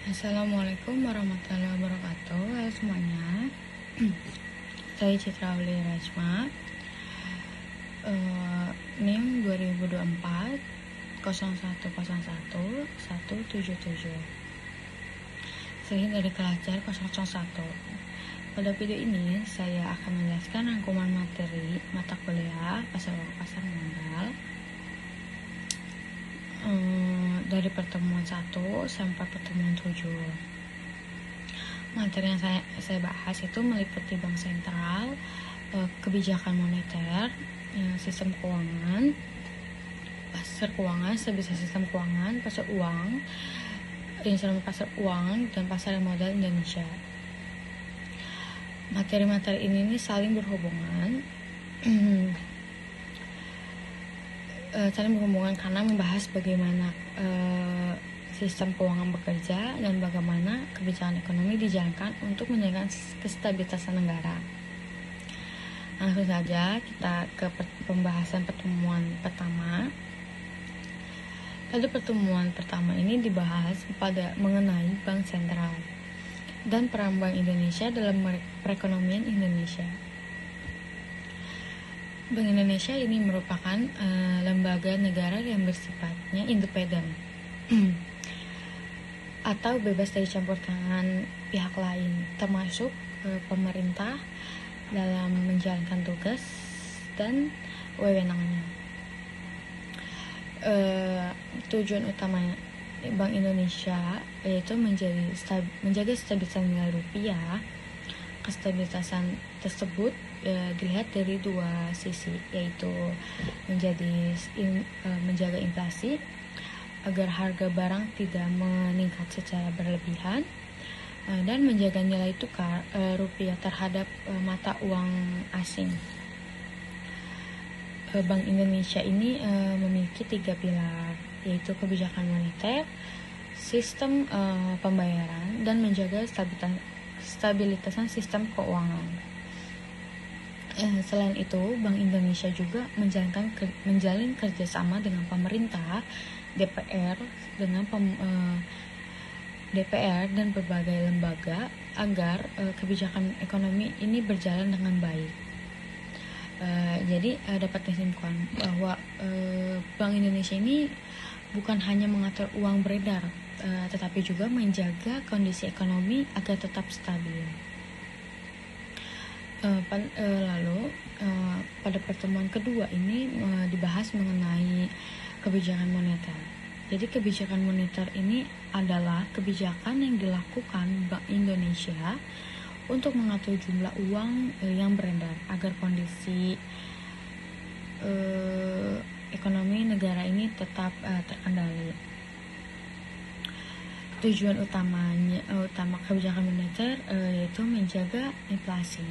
Assalamualaikum warahmatullahi wabarakatuh. Halo semuanya. Saya Citra Uli Rajma. NIM 2024 0101 177. Saya dari Kelajar 001. Pada video ini saya akan menjelaskan rangkuman materi mata kuliah pasar modal dari pertemuan 1 sampai pertemuan 7. Materi yang saya bahas itu meliputi bank sentral, kebijakan moneter, sistem keuangan, pasar keuangan, stabilitas sistem keuangan, pasar uang, instrumen pasar uang, dan pasar modal Indonesia. Materi-materi ini saling berhubungan. Saling berhubungan karena membahas bagaimana sistem keuangan bekerja dan bagaimana kebijakan ekonomi dijalankan untuk menjaga kestabilitasan negara. Langsung saja kita ke pembahasan pertemuan pertama. Pada pertemuan pertama ini dibahas pada mengenai bank sentral dan peran Bank Indonesia dalam perekonomian Indonesia. Bank Indonesia ini merupakan lembaga negara yang bersifatnya independen atau bebas dari campur tangan pihak lain, termasuk pemerintah dalam menjalankan tugas dan wewenangnya. Tujuan utama Bank Indonesia yaitu menjaga stabilitas nilai rupiah. Kestabilitasan tersebut dilihat dari dua sisi, yaitu menjaga inflasi agar harga barang tidak meningkat secara berlebihan, dan menjaga nilai tukar rupiah terhadap mata uang asing. Bank Indonesia ini memiliki 3 pilar, yaitu kebijakan moneter, sistem pembayaran, dan menjaga stabilitasan sistem keuangan. Selain itu, Bank Indonesia juga menjalin kerjasama dengan pemerintah, DPR dan berbagai lembaga agar kebijakan ekonomi ini berjalan dengan baik. Jadi dapat disimpulkan bahwa Bank Indonesia ini bukan hanya mengatur uang beredar, tetapi juga menjaga kondisi ekonomi agar tetap stabil. Lalu pada pertemuan kedua ini dibahas mengenai kebijakan moneter. Jadi kebijakan moneter ini adalah kebijakan yang dilakukan Bank Indonesia untuk mengatur jumlah uang yang beredar agar kondisi ekonomi negara ini tetap terkendali. Tujuan utama kebijakan moneter yaitu menjaga inflasi,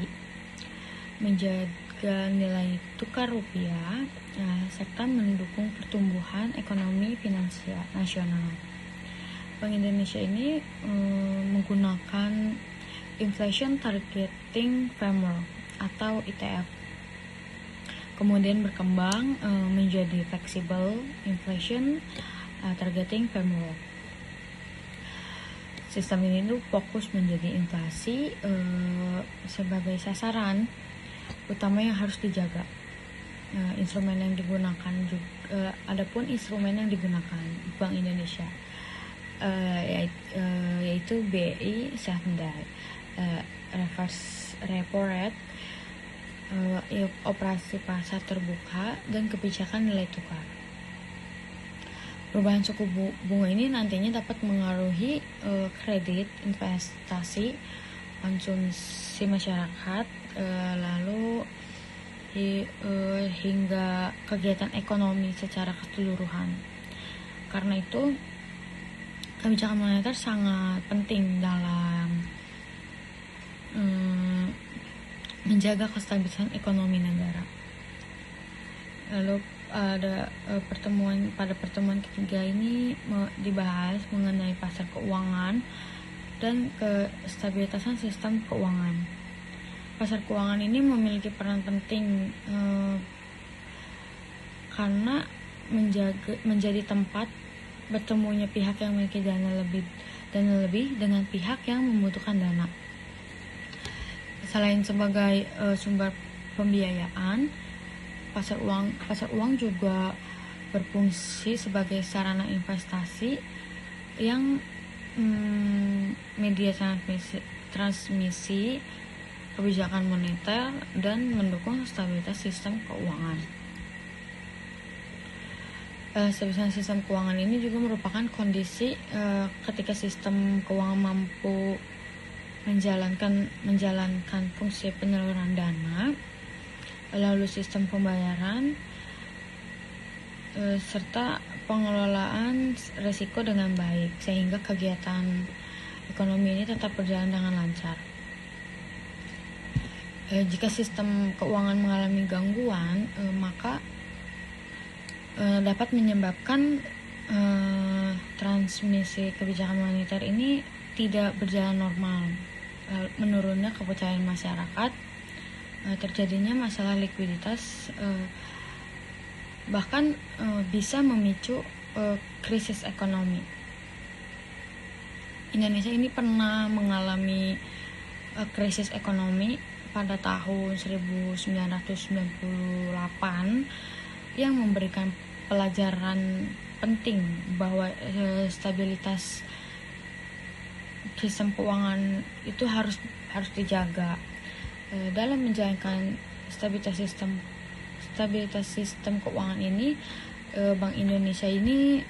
menjaga nilai tukar rupiah, serta mendukung pertumbuhan ekonomi finansial nasional. Bank Indonesia ini menggunakan Inflation Targeting Framework atau ITF, kemudian berkembang menjadi Flexible Inflation Targeting Framework. Sistem ini tuh fokus menjadi inflasi sebagai sasaran utama yang harus dijaga. Instrumen yang digunakan juga, adapun instrumen yang digunakan Bank Indonesia yaitu BI Standard, reverse repo rate, operasi pasar terbuka, dan kebijakan nilai tukar. Perubahan suku bunga ini nantinya dapat mengaruhi kredit, investasi, konsumsi masyarakat, lalu hingga kegiatan ekonomi secara keseluruhan. Karena itu kebijakan moneter sangat penting dalam menjaga kestabilitasan ekonomi negara. Lalu pada pertemuan ketiga ini dibahas mengenai pasar keuangan dan kestabilitasan sistem keuangan. Pasar keuangan ini memiliki peran penting karena menjadi tempat bertemunya pihak yang memiliki dana lebih dengan pihak yang membutuhkan dana. Selain sebagai sumber pembiayaan, pasar uang juga berfungsi sebagai sarana investasi yang media transmisi kebijakan moneter dan mendukung stabilitas sistem keuangan. Stabilitas sistem keuangan ini juga merupakan kondisi ketika sistem keuangan mampu menjalankan fungsi penyaluran dana, lalu sistem pembayaran, serta pengelolaan risiko dengan baik, sehingga kegiatan ekonomi ini tetap berjalan dengan lancar. Jika sistem keuangan mengalami gangguan, maka dapat menyebabkan transmisi kebijakan moneter ini tidak berjalan normal, menurunnya kepercayaan masyarakat, terjadinya masalah likuiditas, bahkan bisa memicu krisis ekonomi. Indonesia ini pernah mengalami krisis ekonomi pada tahun 1998 yang memberikan pelajaran penting bahwa stabilitas sistem keuangan itu harus dijaga. Dalam menjalankan stabilitas sistem keuangan ini, Bank Indonesia ini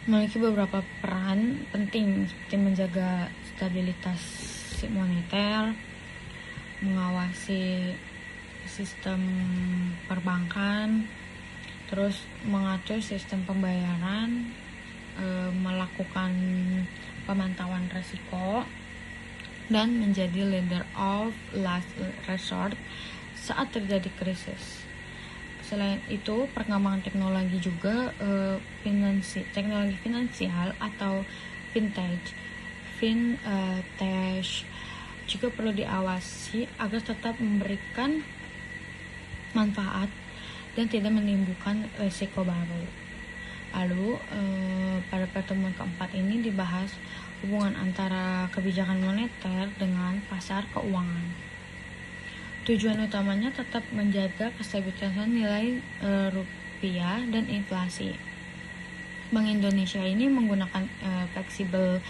memiliki beberapa peran penting seperti menjaga stabilitas moneter, mengawasi sistem perbankan, terus mengatur sistem pembayaran, melakukan pemantauan risiko, dan menjadi leader of last resort saat terjadi krisis. Selain itu, perkembangan teknologi juga teknologi finansial atau fintech juga perlu diawasi agar tetap memberikan manfaat dan tidak menimbulkan risiko baru. Lalu pada pertemuan keempat ini dibahas hubungan antara kebijakan moneter dengan pasar keuangan. Tujuan utamanya tetap menjaga kestabilitasan nilai rupiah dan inflasi. Bank Indonesia ini menggunakan flexible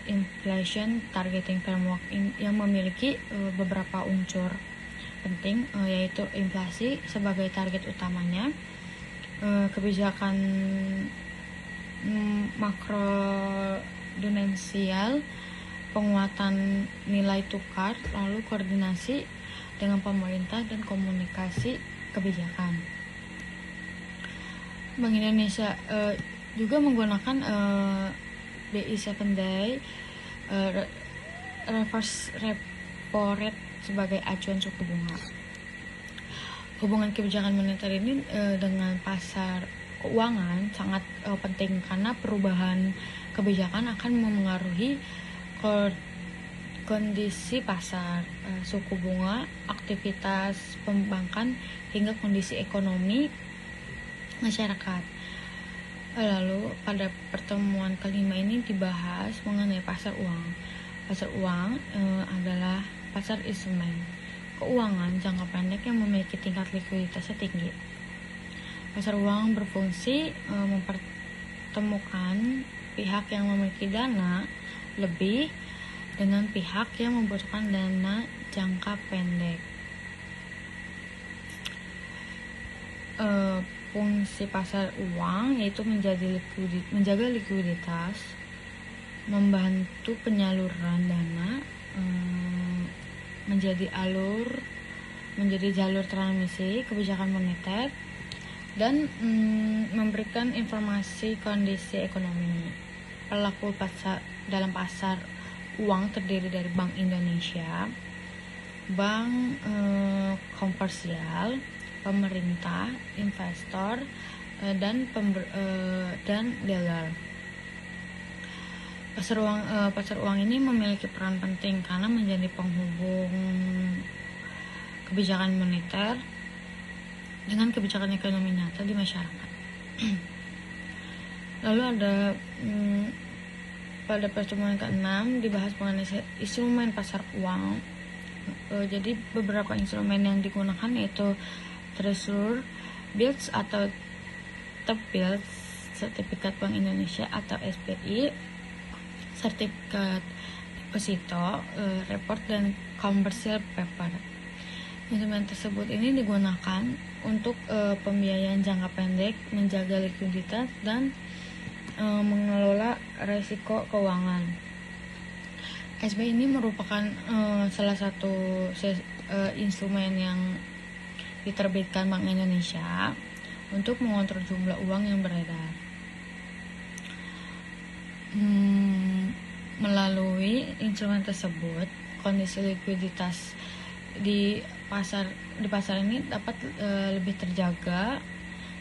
inflation targeting framework yang memiliki beberapa unsur penting, yaitu inflasi sebagai target utamanya, kebijakan makrodensial, penguatan nilai tukar, lalu koordinasi dengan pemerintah dan komunikasi kebijakan. Bank Indonesia juga menggunakan BI 7-day reverse repo rate sebagai acuan suku bunga. Hubungan kebijakan moneter ini dengan pasar keuangan sangat penting karena perubahan kebijakan akan memengaruhi kondisi pasar, suku bunga, aktivitas pembankan, hingga kondisi ekonomi masyarakat. Lalu pada pertemuan kelima ini dibahas mengenai pasar uang. Pasar uang adalah pasar instrumen keuangan jangka pendek yang memiliki tingkat likuiditasnya tinggi. Pasar uang berfungsi mempertemukan pihak yang memiliki dana lebih dengan pihak yang membutuhkan dana jangka pendek. Fungsi pasar uang yaitu menjaga likuiditas, membantu penyaluran dana, menjadi jalur transmisi kebijakan moneter, dan memberikan informasi kondisi ekonomi. Pelaku dalam pasar uang terdiri dari Bank Indonesia, bank komersial, pemerintah, investor, dan dealer. Pasar uang ini memiliki peran penting karena menjadi penghubung kebijakan moneter dengan kebijakan ekonomi nyata di masyarakat. Lalu ada pada pertemuan ke-6 dibahas mengenai instrumen pasar uang. Jadi beberapa instrumen yang digunakan yaitu Treasury Bills atau T-bills, Sertifikat Bank Indonesia atau SBI, Sertifikat Deposito, Report, dan Commercial Paper. Instrumen tersebut ini digunakan untuk pembiayaan jangka pendek, menjaga likuiditas, dan mengelola risiko keuangan. SBI ini merupakan salah satu instrumen yang diterbitkan Bank Indonesia untuk mengontrol jumlah uang yang beredar. Melalui instrumen tersebut, kondisi likuiditas di pasar ini dapat lebih terjaga,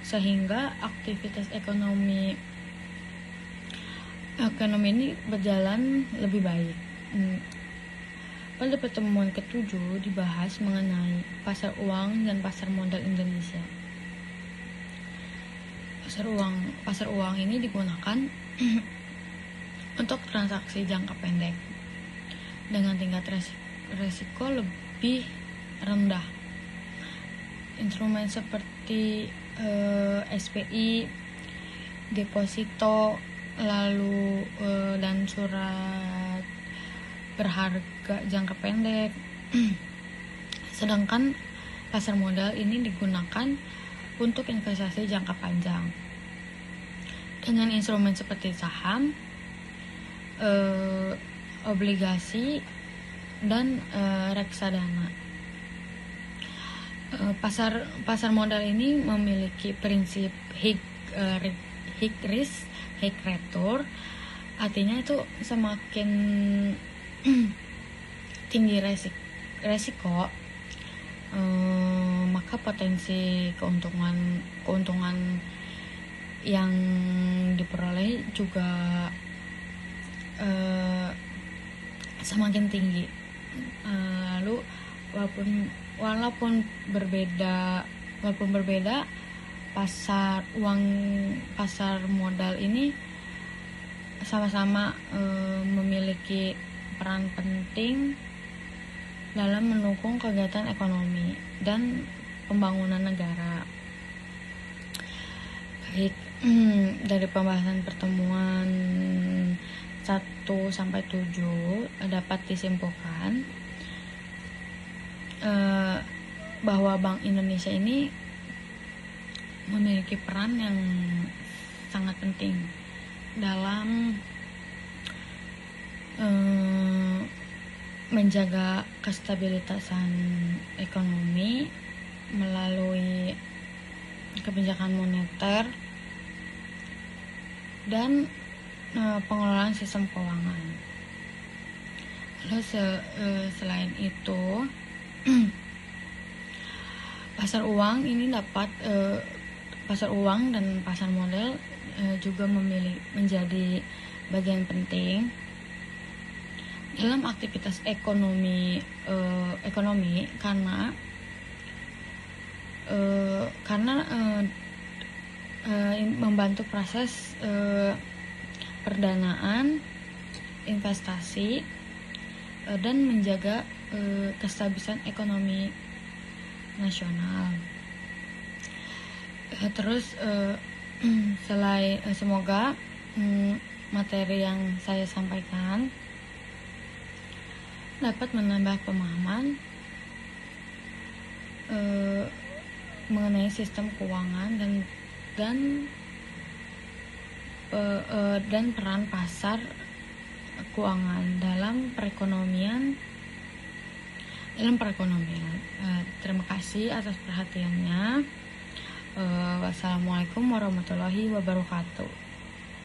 sehingga aktivitas ekonomi ini berjalan lebih baik. Pada pertemuan ke-7 dibahas mengenai pasar uang dan pasar modal Indonesia. Pasar uang ini digunakan untuk transaksi jangka pendek dengan tingkat resiko lebih rendah. Instrumen seperti SPI, deposito, lalu dan surat berharga jangka pendek. Sedangkan pasar modal ini digunakan untuk investasi jangka panjang dengan instrumen seperti saham, obligasi, dan reksadana. Pasar modal ini memiliki prinsip high risk, high return. Artinya itu semakin tinggi resiko, maka potensi keuntungan yang diperoleh juga semakin tinggi. Lalu walaupun berbeda pasar modal ini sama-sama memiliki peran penting dalam mendukung kegiatan ekonomi dan pembangunan negara. Baik, dari pembahasan pertemuan 1-7 dapat disimpulkan bahwa Bank Indonesia ini memiliki peran yang sangat penting dalam menjaga kestabilitasan ekonomi melalui kebijakan moneter dan pengelolaan sistem keuangan. Lalu selain itu pasar uang dan pasar modal juga menjadi bagian penting dalam aktivitas ekonomi karena membantu proses perdanaan, investasi, dan menjaga kestabilisan ekonomi nasional. Terus semoga materi yang saya sampaikan dapat menambah pemahaman mengenai sistem keuangan dan peran pasar keuangan dalam perekonomian. Terima kasih atas perhatiannya. Wassalamualaikum warahmatullahi wabarakatuh.